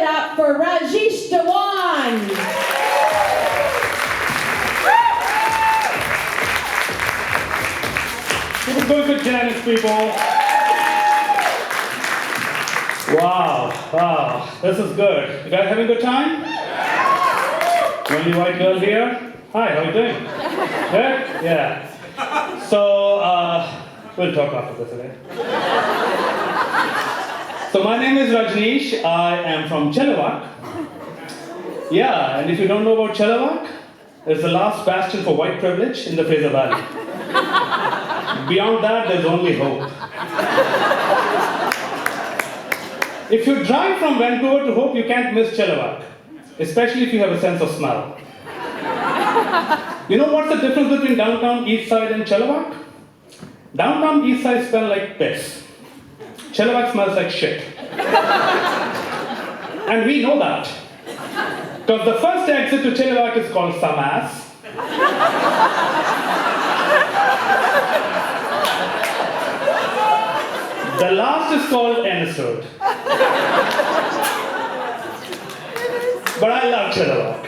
up for Rajneesh Dhawan. Good Janice, people. Wow, this is good. You guys having a good time? Only white girl here? Hi, how are you doing? Good? Yeah. So, we'll talk after this, okay? So my name is Rajneesh. I am from Chelawak. Yeah, and if you don't know about Chelawak, it's the last bastion for white privilege in the Fraser Valley. Beyond that, there's only hope. If you drive from Vancouver to Hope, you can't miss Chelawak, especially if you have a sense of smell. You know what's the difference between downtown East Side and Chelawak? Downtown East Side smells like piss. Chelawak smells like shit. And we know that. Because the first exit to Chelawak is called Samas. The last is called Ennisroad. But I love Chelawak.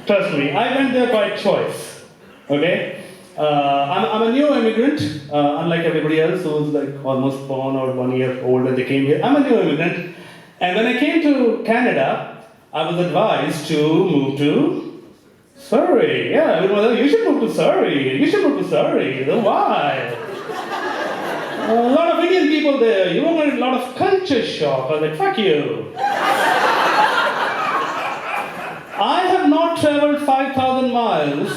Trust me, I went there by choice. Okay? I'm a new immigrant, unlike everybody else who's like almost born or 1 year old when they came here. I'm a new immigrant. And when I came to Canada, I was advised to move to Surrey. Yeah, everyone was like, you should move to Surrey. You should move to Surrey. Why? A lot of Indian people there. You want a lot of culture shock. I was like, fuck you. I have not traveled 5,000 miles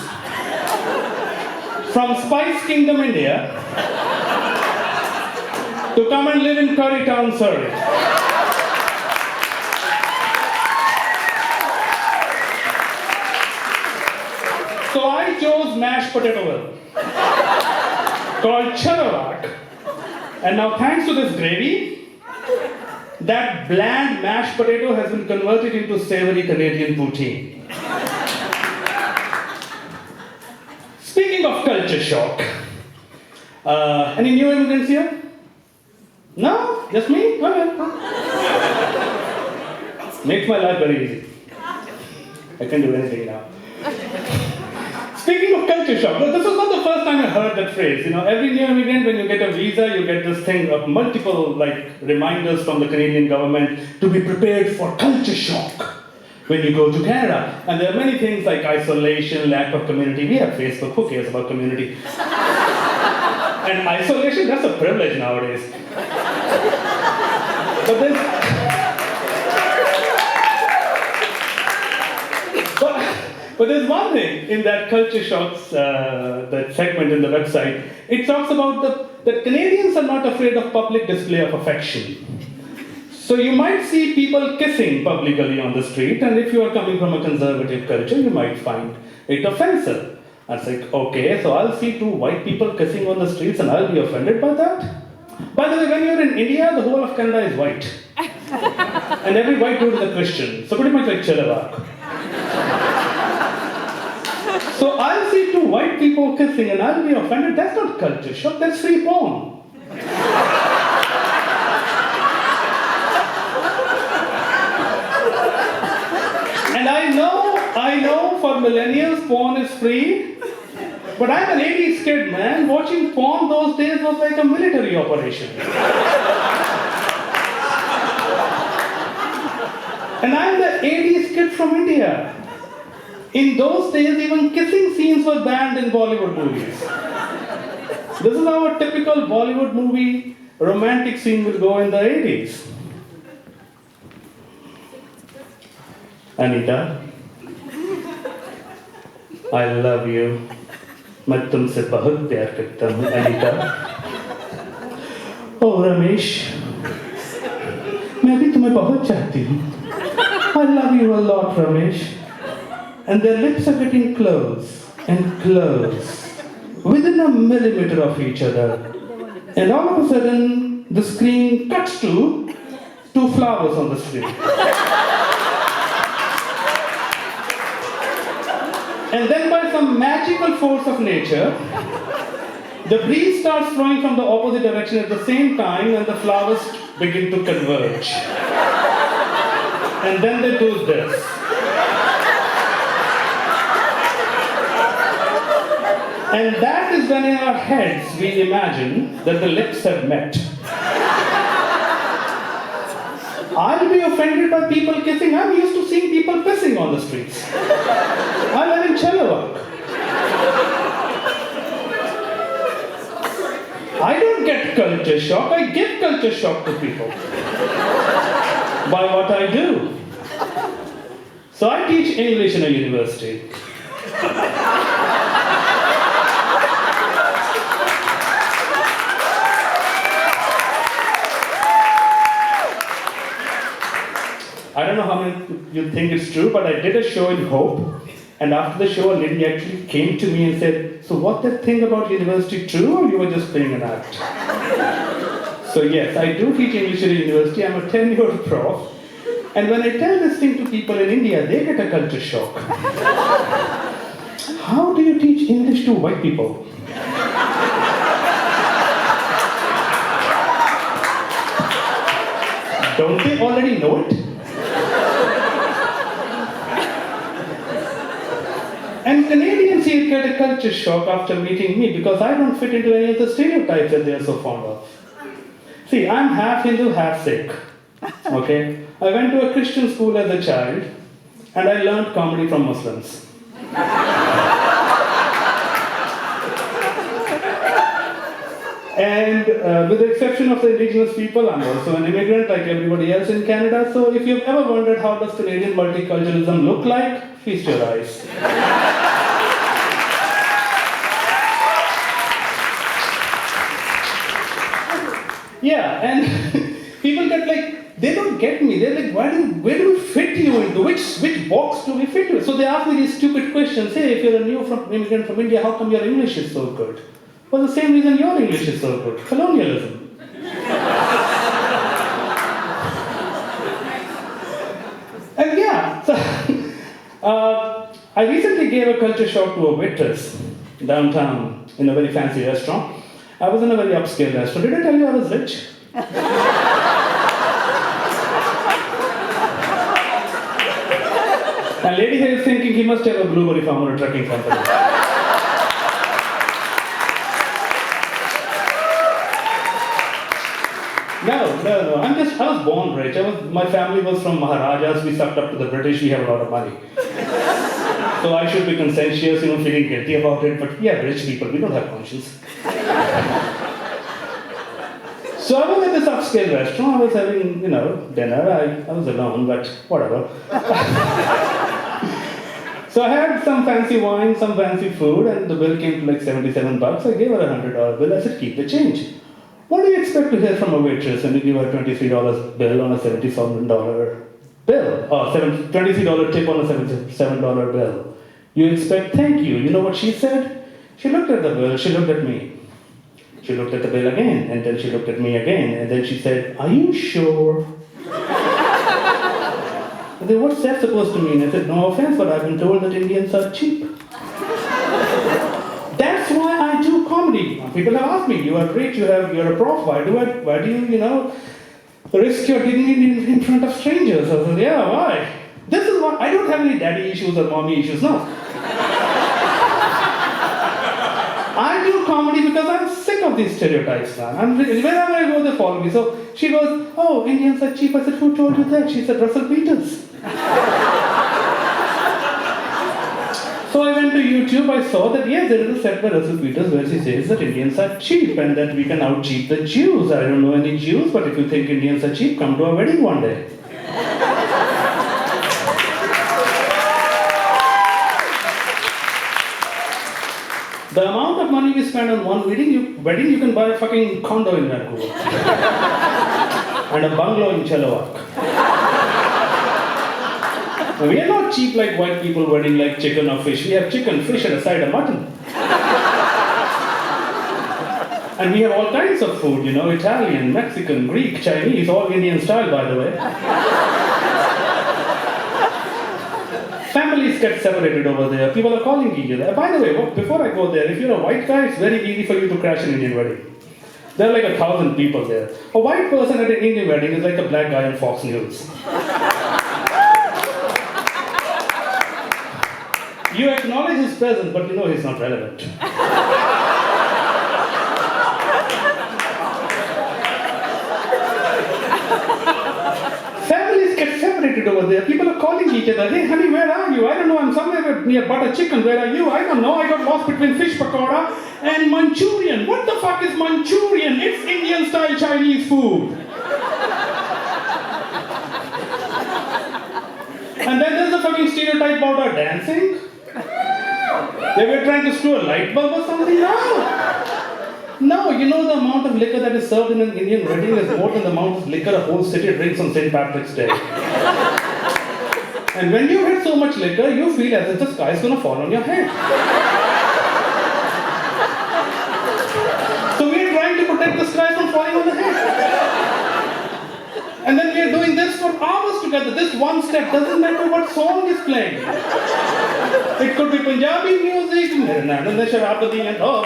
from Spice Kingdom, India to come and live in Currytown, Surrey. So I chose mashed potato called Chelawak. And now thanks to this gravy, that bland mashed potato has been converted into savory Canadian poutine. Speaking of culture shock, any new immigrants here? No? Just me? Okay. Makes my life very easy. I can do anything now. Speaking of culture shock, this was not the first time I heard that phrase. You know, every new immigrant, when you get a visa, you get this thing of multiple reminders from the Canadian government to be prepared for culture shock when you go to Canada. And there are many things like isolation, lack of community. We have Facebook, who cares about community? And isolation, that's a privilege nowadays. But there's one thing in that culture shocks, that segment in the website. It talks about that Canadians are not afraid of public display of affection. So you might see people kissing publicly on the street, and if you are coming from a conservative culture, you might find it offensive. I was like, okay, so I'll see two white people kissing on the streets and I'll be offended by that? By the way, when you're in India, the whole of Canada is white. And every white dude is a Christian. So pretty much like Chelawak. So I'll see two white people kissing and I'll be offended. That's not culture shock, that's free porn. And I know for millennials porn is free, but I'm an 80s kid, man. Watching porn those days was like a military operation. And I'm the 80s kid from India. In those days, even kissing scenes were banned in Bollywood movies. This is how a typical Bollywood movie romantic scene will go in the 80s. Anita, I love you. मैं तुमसे बहुत प्यार करता हूँ, Anita. Oh, Ramesh, मैं भी तुम्हें बहुत चाहती हूँ. I love you a lot, Ramesh. And their lips are getting close and close, within a millimeter of each other. And all of a sudden, the screen cuts to two flowers on the street. And then by some magical force of nature, the breeze starts flowing from the opposite direction at the same time and the flowers begin to converge. and then they do this. And that is when in our heads we imagine that the lips have met. I'll be offended by people kissing. I'm used to seeing people pissing on the streets. I live in Chelawak. I don't get culture shock, I give culture shock to people by what I do. So I teach English in a university. I don't know how many you think it's true, but I did a show in Hope, and after the show, a lady actually came to me and said, "So what that thing about university true, or you were just playing an act?" So yes, I do teach English at a university. I'm a 10-year prof, and when I tell this thing to people in India, they get a culture shock. How do you teach English to white people? Don't they already know it? And Canadians here get a culture shock after meeting me because I don't fit into any of the stereotypes that they are so fond of. See, I'm half Hindu, half Sikh. Okay? I went to a Christian school as a child and I learned comedy from Muslims. And with the exception of the indigenous people, I'm also an immigrant like everybody else in Canada. So if you've ever wondered how does Canadian multiculturalism look like, feast your eyes. Yeah, and people get like, they don't get me. They're like, where do we fit you into? Which box do we fit you? So they ask me these stupid questions. Hey, if you're a new immigrant from India, how come your English is so good? Well, the same reason your English is so good. Colonialism. And yeah, so I recently gave a culture shock to a waitress downtown in a very fancy restaurant. I was in a very upscale restaurant. Did I tell you I was rich? And lady here is thinking he must have a blueberry farm or a trucking company. No. I was born rich. My family was from Maharajas. We sucked up to the British. We have a lot of money. So I should be conscientious, feeling guilty about it. But we are rich people. We don't have conscience. So I was at this upscale restaurant. I was having, dinner. I was alone, but whatever. So I had some fancy wine, some fancy food, and the bill came to like $77. I gave her a $100 bill. I said, keep the change. What do you expect to hear from a waitress when you give her a $23 bill on a $77 bill? Or $23 tip on a $77 bill? You expect thank you. You know what she said? She looked at the bill, she looked at me. She looked at the bill again, and then she looked at me again, and then she said, are you sure? I said, what's that supposed to mean? I said, no offense, but I've been told that Indians are cheap. That's why I do comedy. People have asked me, you are rich, you're a prof, why do you, risk your dignity in front of strangers? I said, yeah, why? This is what, I don't have any daddy issues or mommy issues, no. I do comedy because I'm sick of these stereotypes, man. Wherever I go, they follow me. So she goes, oh, Indians are cheap. I said, who told you that? She said, Russell Peters. So I went to YouTube, I saw that yes, there is a set by Russell Peters where she says that Indians are cheap and that we can out-cheap the Jews. I don't know any Jews, but if you think Indians are cheap, come to our wedding one day. The amount of money we spend on one wedding, you can buy a fucking condo in Vancouver. And a bungalow in Chelawak. We are not cheap like white people wedding like chicken or fish. We have chicken, fish, and a side of mutton. And we have all kinds of food, Italian, Mexican, Greek, Chinese, all Indian style, by the way. Families get separated over there. People are calling each other. By the way, before I go there, if you're a white guy, it's very easy for you to crash an Indian wedding. There are like 1,000 people there. A white person at an Indian wedding is like a black guy on Fox News. presence, but you know he's not relevant. Families get separated over there. People are calling each other, hey honey, where are you? I don't know, I'm somewhere near butter chicken. Where are you? I don't know, I got lost between fish pakora and Manchurian. What the fuck is Manchurian? It's Indian style Chinese food. And then there's the fucking stereotype about our dancing. They were trying to screw a light bulb or something. No, you know the amount of liquor that is served in an Indian wedding is more than the amount of liquor a whole city drinks on St. Patrick's Day. And when you hit so much liquor, you feel as if the sky is going to fall on your head. So we are trying to protect the sky from falling on the head. And then we are doing this for hours together. This one step doesn't matter what song is playing. It could be Punjabi music, and oh,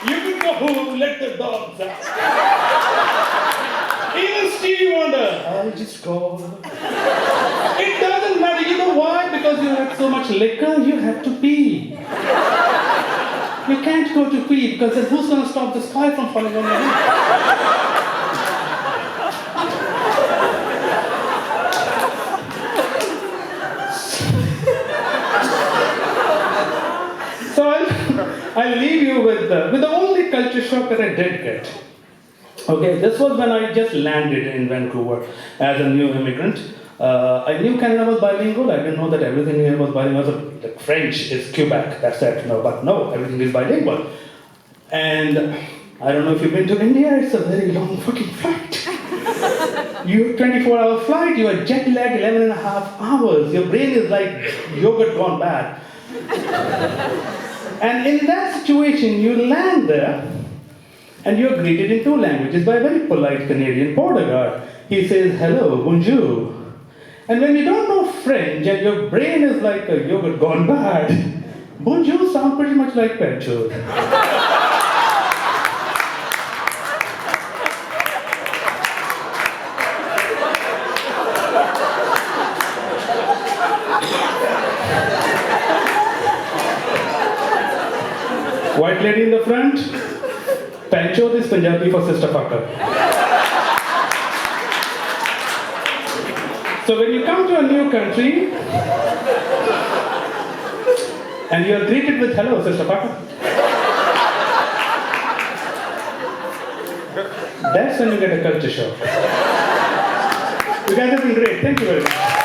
you could go, oh, let the dogs out. Even Stevie Wonder, I'll just go. It doesn't matter. You know why? Because you had so much liquor, you have to pee. You can't go to pee because then who's going to stop the sky from falling on your head? So I'll leave you with the only culture shock that I did get. Okay, this was when I just landed in Vancouver as a new immigrant. I knew Canada was bilingual. I didn't know that everything here was bilingual. Like French is Quebec, that's it. No, but no, everything is bilingual. And I don't know if you've been to India, it's a very long fucking flight. You 24-hour flight, you are jet lagged 11 and a half hours. Your brain is like yogurt gone bad. And in that situation, you land there, and you're greeted in two languages by a very polite Canadian border guard. He says, hello, bonjour. And when you don't know French and your brain is like a yogurt gone bad, bonjour sounds pretty much like petrol. White lady in the front, Pancho is Punjabi for sister fucker. So when you come to a new country, and you are greeted with hello, sister fucker, that's when you get a culture shock. You guys have been great. Thank you very much.